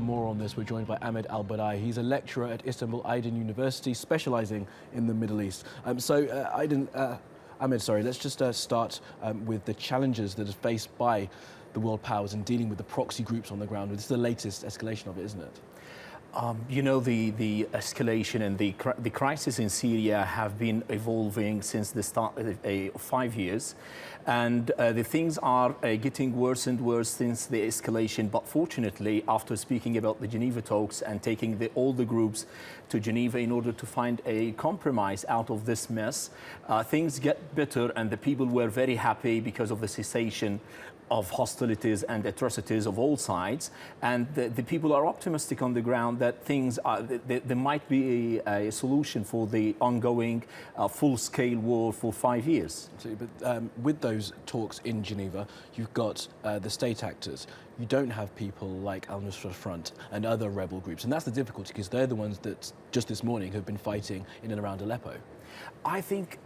more on this, we're joined by Ahmet Al-Burai. He's a lecturer at Istanbul Aydin University, specialising in the Middle East. Ahmed, let's just start with the challenges that are faced by the world powers in dealing with the proxy groups on the ground. This is the latest escalation of it, isn't it? You know, the escalation and the crisis in Syria have been evolving since the start of 5 years. And the things are getting worse and worse since the escalation. But fortunately, after speaking about the Geneva talks and taking all the groups to Geneva in order to find a compromise out of this mess, things get better, and the people were very happy because of the cessation of hostilities and atrocities of all sides, and the people are optimistic on the ground that there might be a solution for the ongoing full-scale war for 5 years. Absolutely, but with those talks in Geneva, you've got the state actors. You don't have people like Al-Nusra Front and other rebel groups, and that's the difficulty, because they're the ones that just this morning have been fighting in and around Aleppo. I think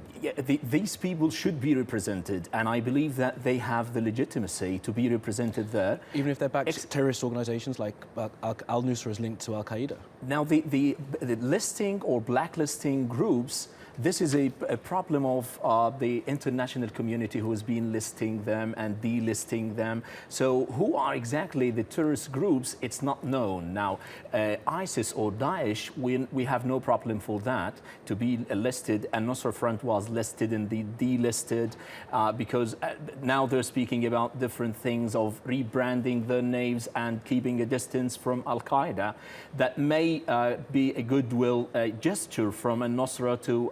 these people should be represented, and I believe that they have the legitimacy to be represented there. Even if they're backed to terrorist organizations like Al-Nusra is linked to Al-Qaeda? Now, the listing or blacklisting groups, this is a problem of the international community who has been listing them and delisting them. So who are exactly the terrorist groups? It's not known. Now, ISIS or Daesh, we have no problem for that to be listed, and Nusra Front was listed and delisted because now they're speaking about different things of rebranding their names and keeping a distance from Al-Qaeda. That may be a goodwill gesture from Nusra to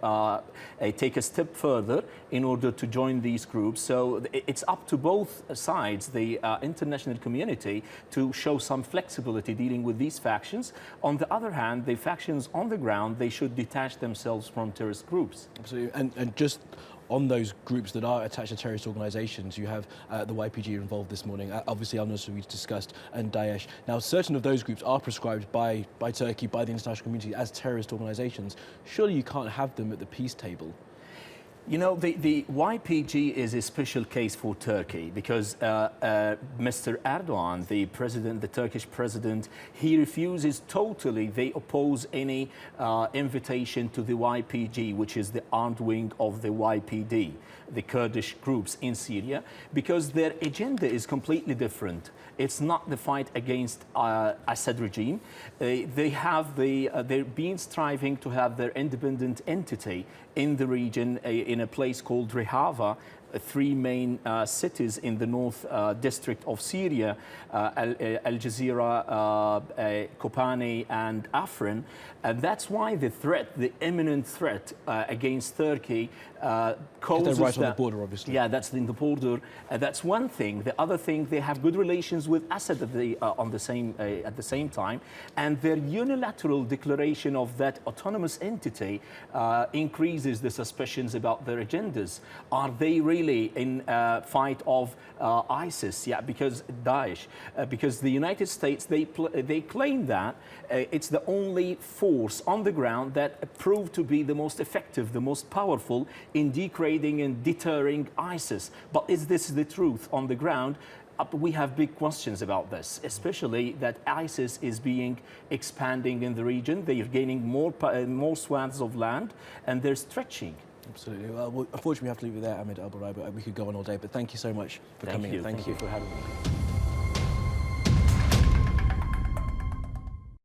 take a step further in order to join these groups. So it's up to both sides, the international community, to show some flexibility dealing with these factions. On the other hand, the factions on the ground, they should detach themselves from terrorist groups. Absolutely. And just on those groups that are attached to terrorist organizations, you have the YPG involved this morning, obviously Al-Nusra we discussed, and Daesh. Now, certain of those groups are prescribed by Turkey, by the international community, as terrorist organizations. Surely you can't have them at the peace table. You know, the YPG is a special case for Turkey because Mr. Erdogan, the Turkish president, he refuses totally, they oppose any invitation to the YPG, which is the armed wing of the YPD, the Kurdish groups in Syria, because their agenda is completely different. It's not the fight against Assad regime. They've been striving to have their independent entity in the region, in a place called Rojava, 3 main cities in the north district of Syria, Al Jazeera, Kobani and Afrin. And that's why the threat, the imminent threat against Turkey causes they're right on the border, obviously. Yeah, that's in the border. That's one thing. The other thing, they have good relations with Assad at the same time. And their unilateral declaration of that autonomous entity increases the suspicions about their agendas. Are they really in fight of ISIS? Yeah, because Daesh, because the United States, they claim that it's the only force on the ground that proved to be the most effective, the most powerful in degrading and deterring ISIS. But is this the truth on the ground? We have big questions about this, especially that ISIS is expanding in the region. They are gaining more swaths of land, and they're stretching. Absolutely. Well, unfortunately, we have to leave it there, Ahmet Al-Burai, but we could go on all day. But thank you so much for coming in. Thank you for having me.